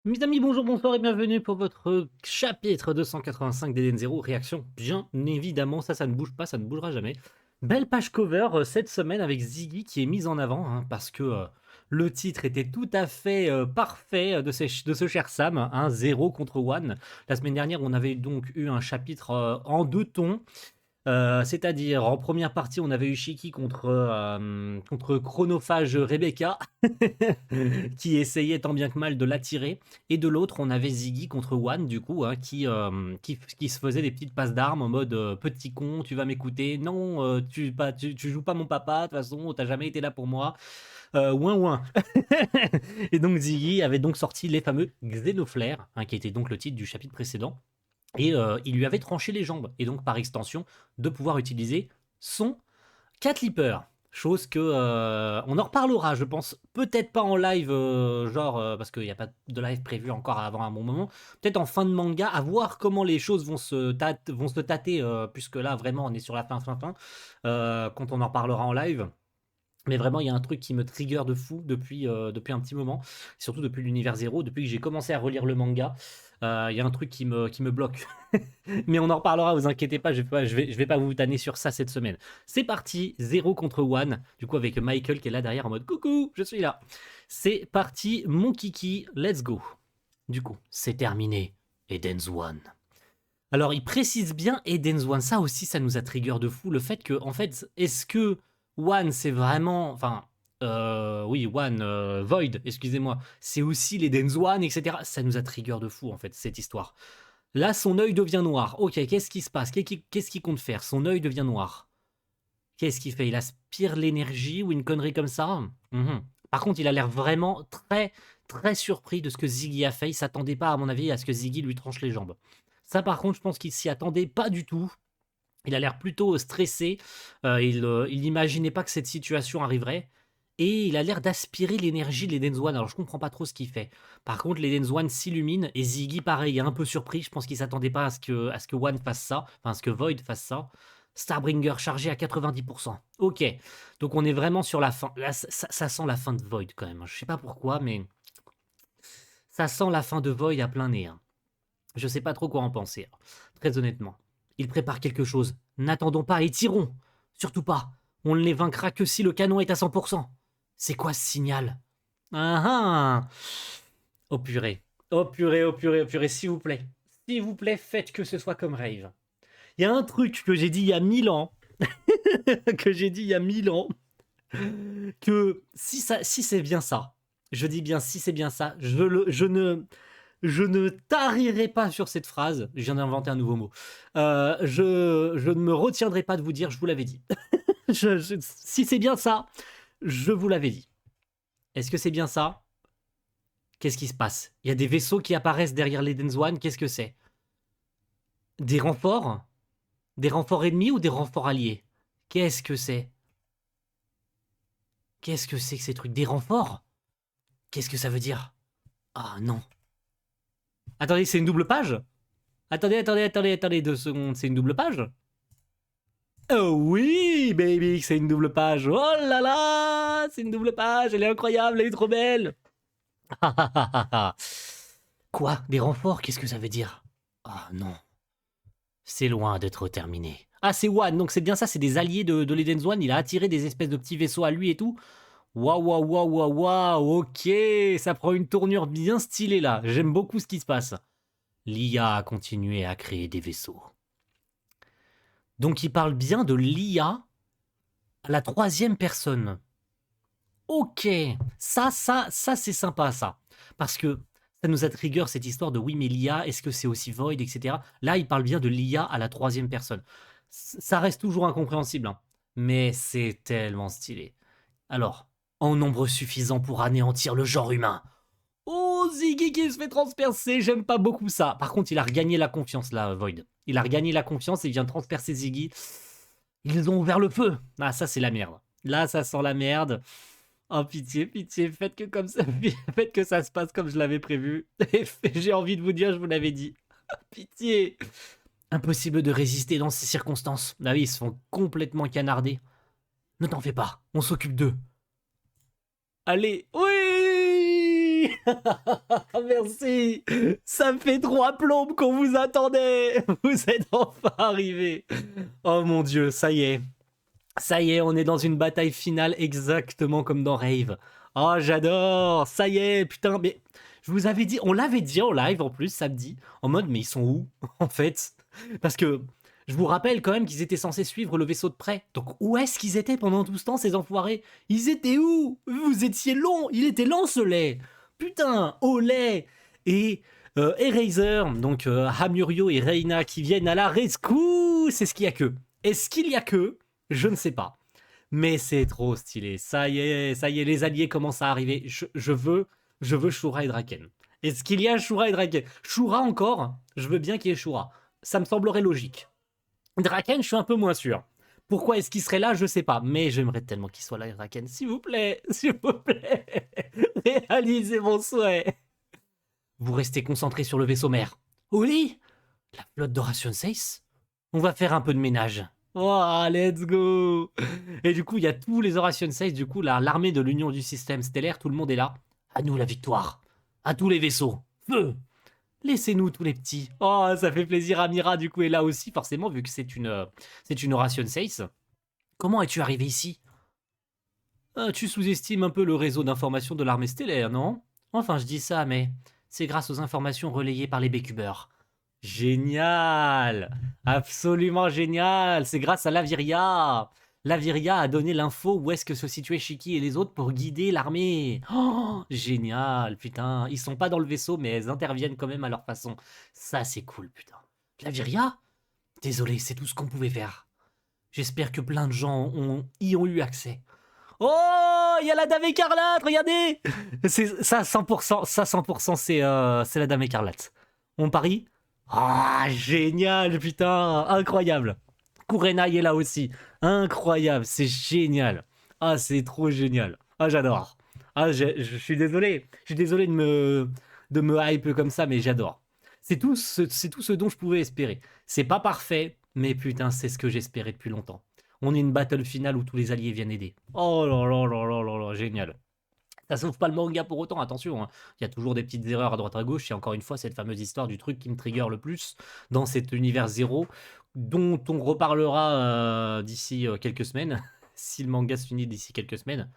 Mes amis, bonjour, bonsoir et bienvenue pour votre chapitre 285 d'Eden Zero. Réaction, bien évidemment, ça ne bouge pas, ça ne bougera jamais. Belle page cover cette semaine avec Ziggy qui est mise en avant hein, parce que le titre était tout à fait parfait de ce cher Sam, hein, 0 contre One. La semaine dernière, on avait donc eu un chapitre en deux tons. C'est-à-dire, en première partie, on avait eu Shiki contre Chronophage Rebecca, qui essayait tant bien que mal de l'attirer. Et de l'autre, on avait Ziggy contre Wan, du coup, hein, qui se faisait des petites passes d'armes en mode petit con, tu vas m'écouter. Non, tu joues pas mon papa, de toute façon, t'as jamais été là pour moi. Ouin ouin. Et donc, Ziggy avait donc sorti les fameux Xénoflares, hein, qui était donc le titre du chapitre précédent. Et il lui avait tranché les jambes, et donc par extension, de pouvoir utiliser son Cat Leaper. Chose que on en reparlera, je pense, peut-être pas en live, parce qu'il n'y a pas de live prévu encore avant un bon moment. Peut-être en fin de manga, à voir comment les choses vont se tâter, puisque là vraiment on est sur la fin, quand on en reparlera en live. Mais vraiment, il y a un truc qui me trigger de fou depuis un petit moment, surtout depuis l'univers zéro, depuis que j'ai commencé à relire le manga. Il y a un truc qui me bloque. Mais on en reparlera, vous inquiétez pas, je vais pas vous tanner sur ça cette semaine. C'est parti, 0 contre One, du coup avec Michael qui est là derrière en mode coucou, je suis là. C'est parti, mon kiki, let's go. Du coup, c'est terminé, Eden's One. Alors il précise bien Eden's One, ça aussi ça nous a trigger de fou, le fait que, en fait, est-ce que One c'est vraiment, enfin, oui, One, Void, excusez-moi, c'est aussi l'Eden's One, etc. Ça nous a trigger de fou en fait, cette histoire. Là, son œil devient noir. Ok, qu'est-ce qui se passe? Qu'est-ce qu'il compte faire? Son œil devient noir. Qu'est-ce qu'il fait? Il aspire l'énergie ou une connerie comme ça? Mhm. Par contre, il a l'air vraiment très, très surpris de ce que Ziggy a fait. Il s'attendait pas, à mon avis, à ce que Ziggy lui tranche les jambes. Ça, par contre, je pense qu'il s'y attendait pas du tout. Il a l'air plutôt stressé. Il n'imaginait pas que cette situation arriverait. Et il a l'air d'aspirer l'énergie de l'Eden's One. Alors je comprends pas trop ce qu'il fait. Par contre, l'Eden's One s'illumine. Et Ziggy, pareil, est un peu surpris. Je pense qu'il s'attendait pas à ce que One fasse ça. Enfin, à ce que Void fasse ça. Starbringer chargé à 90%. Ok. Donc on est vraiment sur la fin. Là, ça sent la fin de Void quand même. Je sais pas pourquoi, mais ça sent la fin de Void à plein nez, hein. Je sais pas trop quoi en penser, hein, très honnêtement. Il prépare quelque chose. N'attendons pas et tirons. Surtout pas. On ne les vaincra que si le canon est à 100%. C'est quoi ce signal? Ah ah. Oh purée. Oh purée, oh purée, oh purée, s'il vous plaît. S'il vous plaît, faites que ce soit comme Rave. Il y a un truc que j'ai dit il y a 1000 ans, que j'ai dit il y a 1000 ans, que si c'est bien ça, je dis bien si c'est bien ça, je ne tarirai pas sur cette phrase. Je viens d'inventer un nouveau mot. Je ne me retiendrai pas de vous dire, je vous l'avais dit. Si c'est bien ça, je vous l'avais dit. Est-ce que c'est bien ça? Qu'est-ce qui se passe? Il y a des vaisseaux qui apparaissent derrière l'Eden's One. Qu'est-ce que c'est? Des renforts? Des renforts ennemis ou des renforts alliés? Qu'est-ce que c'est? Qu'est-ce que c'est que ces trucs? Des renforts? Qu'est-ce que ça veut dire? Ah non. Attendez, c'est une double page? Attendez, 2 secondes, c'est une double page? Oh oui, baby, c'est une double page. Oh là là, c'est une double page. Elle est incroyable, elle est trop belle. Quoi? Des renforts? Qu'est-ce que ça veut dire? Ah non, c'est loin d'être terminé. Ah, c'est One, donc c'est bien ça, c'est des alliés de l'Eden's One. Il a attiré des espèces de petits vaisseaux à lui et tout. Waouh, waouh, waouh, waouh, waouh, ok, ça prend une tournure bien stylée là. J'aime beaucoup ce qui se passe. L'IA a continué à créer des vaisseaux. Donc il parle bien de l'IA à la troisième personne. Ok, ça c'est sympa ça. Parce que ça nous a trigger cette histoire de oui mais l'IA, est-ce que c'est aussi Void, etc. Là il parle bien de l'IA à la troisième personne. Ça reste toujours incompréhensible, hein, mais c'est tellement stylé. Alors, en nombre suffisant pour anéantir le genre humain. Oh, Ziggy qui se fait transpercer, j'aime pas beaucoup ça. Par contre, il a regagné la confiance là, Void. Il a regagné la confiance et il vient transpercer Ziggy. Ils ont ouvert le feu. Ah, ça c'est la merde. Là, ça sent la merde. Oh, pitié, pitié, faites que comme ça, faites que ça se passe comme je l'avais prévu. J'ai envie de vous dire, je vous l'avais dit. Pitié. Impossible de résister dans ces circonstances. Ah oui, ils se font complètement canarder. Ne t'en fais pas, on s'occupe d'eux. Allez, oui! Merci. Ça fait 3 plombes qu'on vous attendait. Vous êtes enfin arrivés. Oh mon dieu, ça y est. Ça y est, on est dans une bataille finale exactement comme dans Rave. Oh, j'adore. Ça y est, putain, mais je vous avais dit, on l'avait dit en live en plus samedi, en mode mais ils sont où en fait? Parce que je vous rappelle quand même qu'ils étaient censés suivre le vaisseau de près. Donc où est-ce qu'ils étaient pendant tout ce temps ces enfoirés? Ils étaient où? Vous étiez long, il était lent ce lait. Putain, au lait. Et Eraser, donc Hamurio et Reina qui viennent à la rescousse. C'est ce qu'il y a que. Est-ce qu'il y a que? Je ne sais pas. Mais c'est trop stylé. Ça y est, les alliés commencent à arriver. Je veux Shura et Draken. Est-ce qu'il y a Shura et Draken? Shura encore? Je veux bien qu'il y ait Shura. Ça me semblerait logique. Draken, je suis un peu moins sûr. Pourquoi est-ce qu'il serait là? Je sais pas. Mais j'aimerais tellement qu'il soit là, Draken. S'il vous plaît, s'il vous plaît. Réalisez mon souhait. Vous restez concentré sur le vaisseau mère. Oli, la flotte d'Oration 6? On va faire un peu de ménage. Oh, let's go. Et du coup, il y a tous les Oration 6, du coup, l'armée de l'Union du système stellaire, tout le monde est là. À nous la victoire. À tous les vaisseaux. Feu. Laissez-nous tous les petits. Oh, ça fait plaisir. Amira, du coup, est là aussi, forcément, vu que c'est une Oration 6. Comment es-tu arrivé ici? Tu sous-estimes un peu le réseau d'information de l'armée stellaire, non? Enfin, je dis ça, mais c'est grâce aux informations relayées par les Bécubeurs. Génial! Absolument génial! C'est grâce à Laviria! Laviria a donné l'info où est-ce que se situaient Shiki et les autres pour guider l'armée. Oh, génial, putain. Ils sont pas dans le vaisseau, mais elles interviennent quand même à leur façon. Ça, c'est cool, putain. Laviria? Désolé, c'est tout ce qu'on pouvait faire. J'espère que plein de gens y ont eu accès. Oh, il y a la Dame Écarlate, regardez! C'est ça 100%, ça 100%, c'est la Dame Écarlate. On parie? Ah, génial, putain, incroyable. Kurenai est là aussi, incroyable, c'est génial. Ah, c'est trop génial. Ah, j'adore. Ah, je suis désolé, de me hype comme ça, mais j'adore. C'est tout ce dont je pouvais espérer. C'est pas parfait, mais putain, c'est ce que j'espérais depuis longtemps. On est une battle finale où tous les alliés viennent aider. Oh là là là là là là, génial. Ça sauve pas le manga pour autant, attention, hein. Il y a toujours des petites erreurs à droite à gauche, et encore une fois, cette fameuse histoire du truc qui me trigger le plus dans cet univers zéro, dont on reparlera d'ici quelques semaines, si le manga se finit d'ici quelques semaines.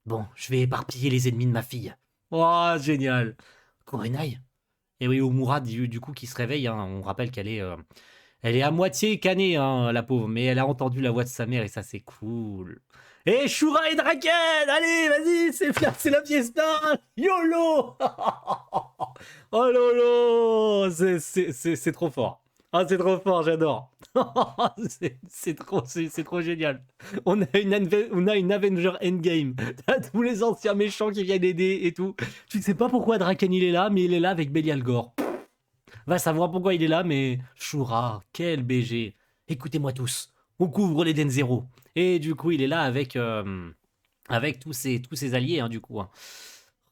Bon, je vais éparpiller les ennemis de ma fille. Oh, génial. Kurenai. Et oui, Omura, du coup, qui se réveille, hein. On rappelle elle est à moitié canée, hein, la pauvre, mais elle a entendu la voix de sa mère et ça, c'est cool. Et Shura et Draken, allez, vas-y, c'est la fiesta, YOLO. Oh lolo, c'est trop fort. Ah, c'est trop fort, j'adore. C'est trop génial. On a une Avenger Endgame. T'as tous les anciens méchants qui viennent aider et tout. Tu ne sais pas pourquoi Draken il est là, mais il est là avec Belial Gore. Va savoir pourquoi il est là, mais Shura, quel BG. Écoutez-moi tous, on couvre les Denzero. Et du coup, il est là avec tous ses alliés, hein, du coup, hein.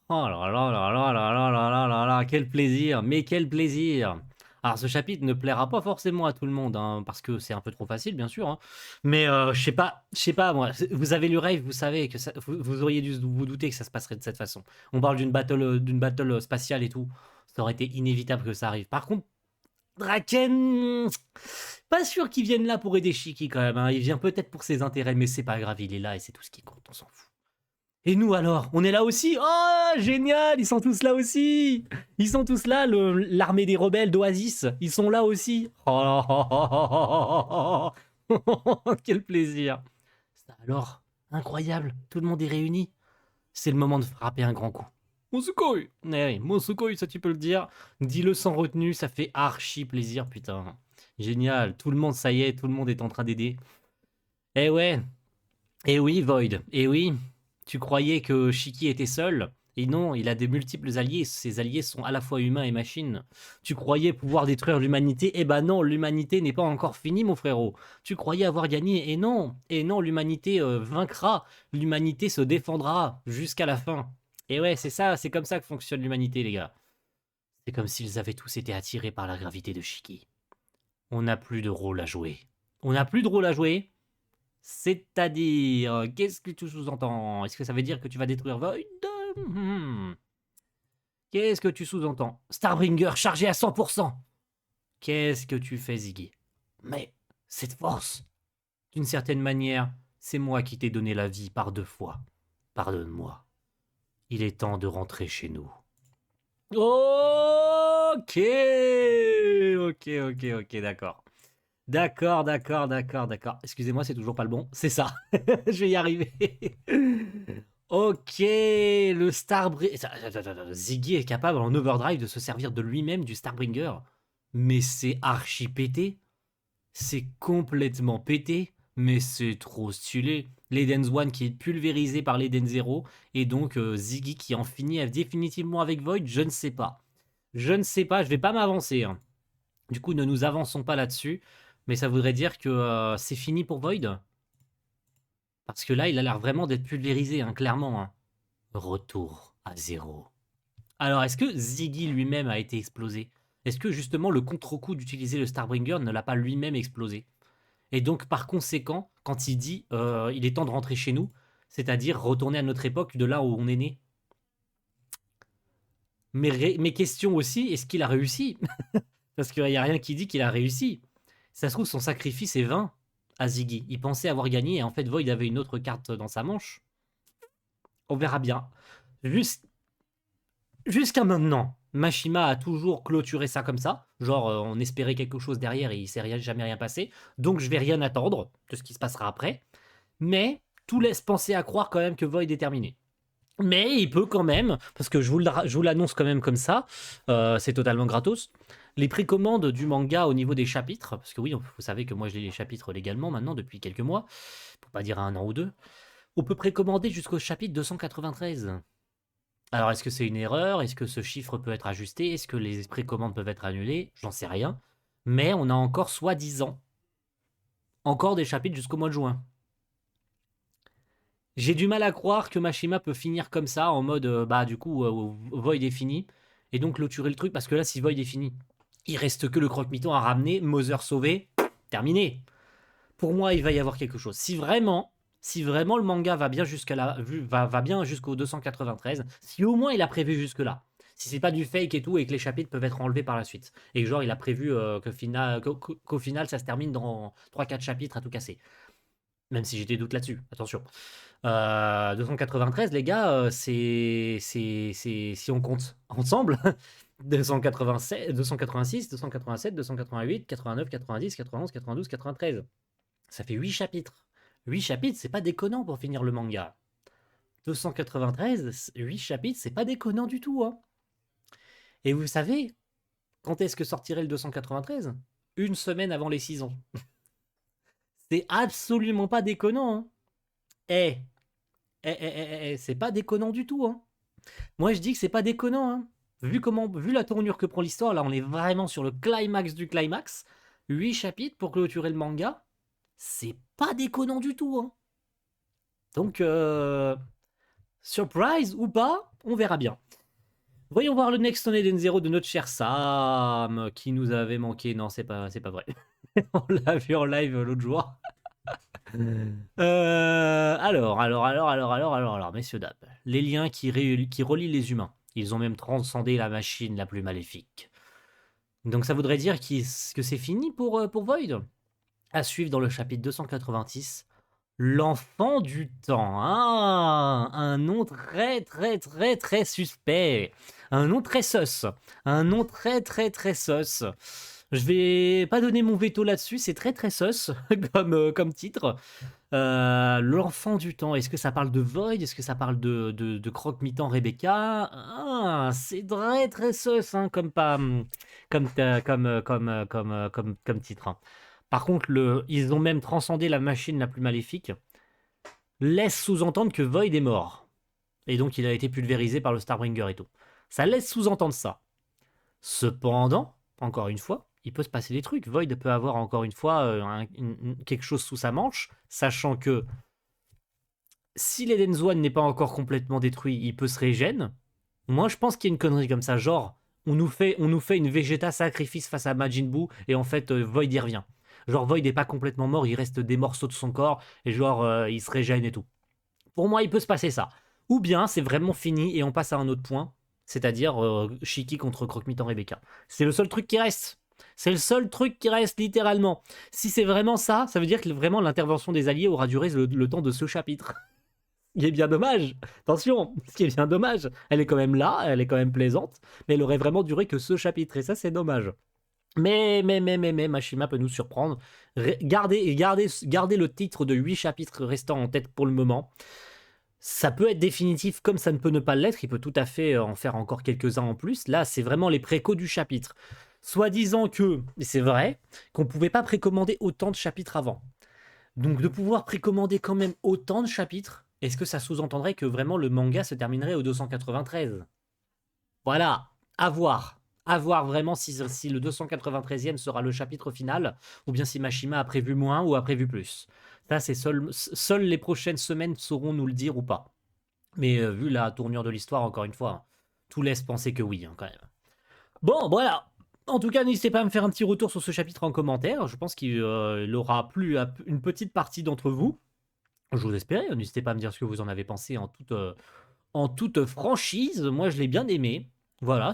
Oh là là là là là là là là là là, quel plaisir, mais quel plaisir. Alors, ce chapitre ne plaira pas forcément à tout le monde, hein, parce que c'est un peu trop facile, bien sûr, hein. Mais je sais pas, moi. Vous avez lu Rave, vous savez que vous auriez dû vous douter que ça se passerait de cette façon. On parle d'une battle spatiale et tout. Ça aurait été inévitable que ça arrive. Par contre, Draken, pas sûr qu'il vienne là pour aider Shiki quand même, hein. Il vient peut-être pour ses intérêts, mais c'est pas grave, il est là et c'est tout ce qui compte, on s'en fout. Et nous alors, on est là aussi? Oh, génial, ils sont tous là aussi. Ils sont tous là, l'armée des rebelles d'Oasis, ils sont là aussi. Oh, quel plaisir. Ça alors, incroyable, tout le monde est réuni. C'est le moment de frapper un grand coup. Monsukoi! Eh oui, Monsukoi, ça tu peux le dire. Dis-le sans retenue, ça fait archi plaisir, putain. Génial, tout le monde, ça y est, tout le monde est en train d'aider. Eh ouais, eh oui, Void, eh oui. Tu croyais que Shiki était seul? Et non, il a des multiples alliés. Ses alliés sont à la fois humains et machines. Tu croyais pouvoir détruire l'humanité? Eh ben non, l'humanité n'est pas encore finie, mon frérot. Tu croyais avoir gagné? Et non, l'humanité vaincra. L'humanité se défendra jusqu'à la fin. Et ouais, c'est ça, c'est comme ça que fonctionne l'humanité, les gars. C'est comme s'ils avaient tous été attirés par la gravité de Shiki. On n'a plus de rôle à jouer. On n'a plus de rôle à jouer? C'est-à-dire, qu'est-ce que tu sous-entends? Est-ce que ça veut dire que tu vas détruire Void? Hmm. Qu'est-ce que tu sous-entends? Starbringer chargé à 100%. Qu'est-ce que tu fais, Ziggy? Mais cette force, d'une certaine manière, c'est moi qui t'ai donné la vie par 2 fois. Pardonne-moi. Il est temps de rentrer chez nous. Ok, ok, d'accord. D'accord. Excusez-moi, c'est toujours pas le bon. C'est ça. Je vais y arriver. Ok, le Starbringer. Ziggy est capable en overdrive de se servir de lui-même du Starbringer. Mais c'est archi pété. C'est complètement pété. Mais c'est trop stylé. L'Eden 1 qui est pulvérisé par l'Eden 0. Et donc Ziggy qui en finit définitivement avec Void, je ne sais pas. Je ne sais pas, je vais pas m'avancer. Hein. Du coup, ne nous avançons pas là-dessus. Mais ça voudrait dire que c'est fini pour Void. Parce que là, il a l'air vraiment d'être pulvérisé, hein, clairement. Hein. Retour à 0. Alors, est-ce que Ziggy lui-même a été explosé? Est-ce que justement le contre-coup d'utiliser le Starbringer ne l'a pas lui-même explosé? Et donc, par conséquent, quand il dit il est temps de rentrer chez nous, c'est-à-dire retourner à notre époque de là où on est né. Mes questions aussi, est-ce qu'il a réussi? Parce qu'il n'y a rien qui dit qu'il a réussi. Ça se trouve, son sacrifice est vain à Ziggy. Il pensait avoir gagné et en fait, Void avait une autre carte dans sa manche. On verra bien. Jusqu'à maintenant, Mashima a toujours clôturé ça comme ça. Genre, on espérait quelque chose derrière et il s'est jamais rien passé. Donc, je vais rien attendre de ce qui se passera après. Mais tout laisse penser à croire quand même que Void est terminé. Mais il peut quand même, parce que je vous l'annonce quand même comme ça, c'est totalement gratos. Les précommandes du manga au niveau des chapitres, parce que oui, vous savez que moi je lis les chapitres légalement maintenant depuis quelques mois, pour pas dire 1 an ou 2, on peut précommander jusqu'au chapitre 293. Alors est-ce que c'est une erreur? Est-ce que ce chiffre peut être ajusté? Est-ce que les précommandes peuvent être annulées? J'en sais rien. Mais on a encore soi-disant encore des chapitres jusqu'au mois de juin. J'ai du mal à croire que Mashima peut finir comme ça, en mode, bah du coup, Void est fini, et donc clôturer le truc, parce que là, si Void est fini, il reste que le croque-miton à ramener, Mother sauvé, terminé. Pour moi, il va y avoir quelque chose. Si vraiment le manga va bien jusqu'à là, va bien jusqu'au 293, si au moins il a prévu jusque là, si c'est pas du fake et tout, et que les chapitres peuvent être enlevés par la suite, et que genre il a prévu qu'au final ça se termine dans 3-4 chapitres à tout casser. Même si j'ai des doutes là-dessus, attention. 293, les gars, si on compte ensemble, 287, 286, 287, 288, 89, 90, 91, 92, 93. Ça fait 8 chapitres. 8 chapitres, c'est pas déconnant pour finir le manga. 293, 8 chapitres, c'est pas déconnant du tout. Hein. Et vous savez, quand est-ce que sortirait le 293? Une semaine avant les 6 ans. C'est absolument pas déconnant. Hein. Eh, c'est pas déconnant du tout. Hein. Moi, je dis que c'est pas déconnant. Hein. Vu la tournure que prend l'histoire, là, on est vraiment sur le climax du climax. 8 chapitres pour clôturer le manga, c'est pas déconnant du tout. Hein. Donc, surprise ou pas, on verra bien. Voyons voir le Next on Eden Zero de notre cher Sam, qui nous avait manqué. Non, c'est pas vrai. On l'a vu en live l'autre jour. Alors, messieurs, dames, les liens qui relient les humains, ils ont même transcendé la machine la plus maléfique. Donc ça voudrait dire que c'est fini pour Void. À suivre dans le chapitre 286, l'enfant du temps. Ah, un nom très suspect. Un nom très sus. Un nom très sus. Je vais pas donner mon veto là-dessus, c'est très sus comme titre. L'enfant du temps, est-ce que ça parle de Void? Est-ce que ça parle de Croque-Mitant Rebecca? Ah, c'est très sus hein, comme titre. Hein. Par contre, ils ont même transcendé la machine la plus maléfique. Laisse sous-entendre que Void est mort. Et donc il a été pulvérisé par le Starbringer et tout. Ça laisse sous-entendre ça. Cependant, encore une fois, il peut se passer des trucs. Void peut avoir encore une fois quelque chose sous sa manche, sachant que si l'Eden One n'est pas encore complètement détruit, il peut se régène. Moi, je pense qu'il y a une connerie comme ça, genre on nous fait une Vegeta sacrifice face à Majin Buu et en fait Void y revient. Genre Void n'est pas complètement mort, il reste des morceaux de son corps et genre il se régène et tout. Pour moi, il peut se passer ça. Ou bien c'est vraiment fini et on passe à un autre point. c'est-à-dire Shiki contre Croque-Mitaine Rebecca. C'est le seul truc qui reste. C'est le seul truc qui reste littéralement. Si c'est vraiment ça, ça veut dire que vraiment l'intervention des alliés aura duré le temps de ce chapitre. Ce qui est bien dommage. Attention, ce qui est bien dommage. Elle est quand même là, elle est quand même plaisante, mais elle aurait vraiment duré que ce chapitre, et ça c'est dommage. Mais, Mashima peut nous surprendre. Gardez le titre de 8 chapitres restants en tête pour le moment. Ça peut être définitif comme ça ne peut ne pas l'être. Il peut tout à fait en faire encore quelques-uns en plus. Là, c'est vraiment les précaux du chapitre. Soit disant que, et c'est vrai, qu'on ne pouvait pas précommander autant de chapitres avant. Donc de pouvoir précommander quand même autant de chapitres, est-ce que ça sous-entendrait que vraiment le manga se terminerait au 293? Voilà, à voir. À voir vraiment si le 293e sera le chapitre final, ou bien si Mashima a prévu moins ou a prévu plus. Ça, c'est seules les prochaines semaines sauront nous le dire ou pas. Mais vu la tournure de l'histoire, encore une fois, tout laisse penser que oui, hein, quand même. Bon, voilà. En tout cas, n'hésitez pas à me faire un petit retour sur ce chapitre en commentaire. Je pense qu'il aura plu à une petite partie d'entre vous. Je vous espère. N'hésitez pas à me dire ce que vous en avez pensé en toute franchise. Moi, je l'ai bien aimé. Voilà,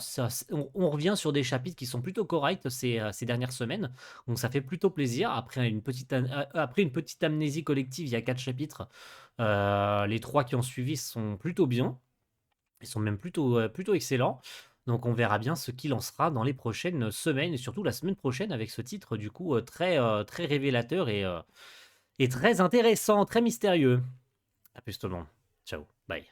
on revient sur des chapitres qui sont plutôt corrects ces dernières semaines. Donc ça fait plutôt plaisir. Après une petite amnésie collective, il y a 4 chapitres. Les 3 qui ont suivi sont plutôt bien. Ils sont même plutôt excellents. Donc on verra bien ce qu'il en sera dans les prochaines semaines, et surtout la semaine prochaine avec ce titre du coup très révélateur et très intéressant, très mystérieux. A plus tout le monde. Ciao, bye.